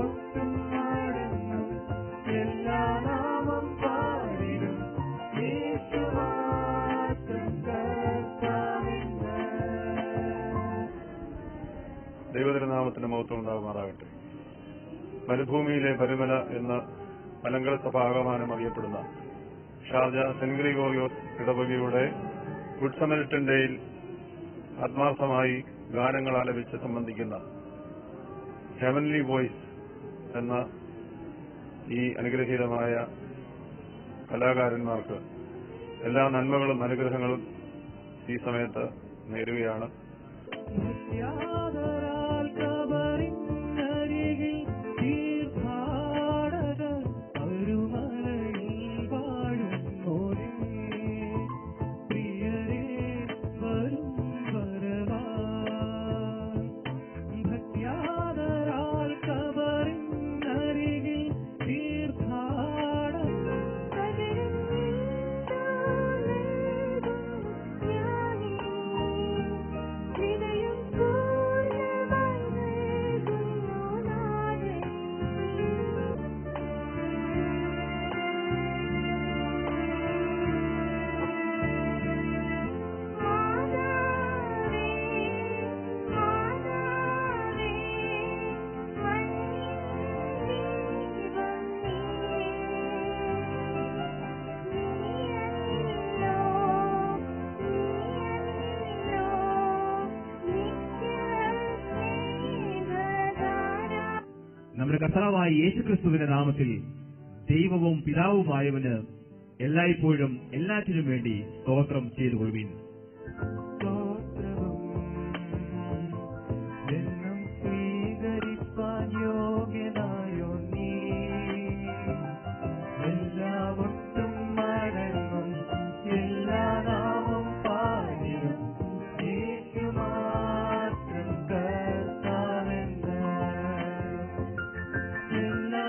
ഒട്ടും മടങ്ങും എല്ലാ നാമം പാടിടും യേശു മാത്രം കർത്താവെന്ന്. ദൈവതിരുനാമത്തിന് മഹത്വം ഉണ്ടാകുമാറാകട്ടെ. മരുഭൂമിയിലെ പരുമല എന്ന മലങ്കര സഭാഗമാനം അറിയപ്പെടുന്ന ഷാർജ സെന്റ് ഗ്രിഗോറിയോസ് ഇടവകയുടെ ഗുഡ് സമരിറ്റൻ ഡേയിൽ ആത്മാർത്ഥമായി ഗാനങ്ങൾ ആലപിച്ച് സംബന്ധിക്കുന്ന ഹെവൻലി വോയിസ് എന്ന ഈ അനുഗ്രഹീതമായ കലാകാരന്മാർക്ക് എല്ലാ നന്മകളും അനുഗ്രഹങ്ങളും ഈ സമയത്ത് നേരുകയാണ്. നമ്മുടെ കർത്താവായ യേശുക്രിസ്തുവിന്റെ നാമത്തിൽ ദൈവവും പിതാവുമായവന് എല്ലായ്പ്പോഴും എല്ലാറ്റിനും വേണ്ടി സ്തോത്രം ചെയ്തുകൊള്ളുവിൻ. എല്ലാ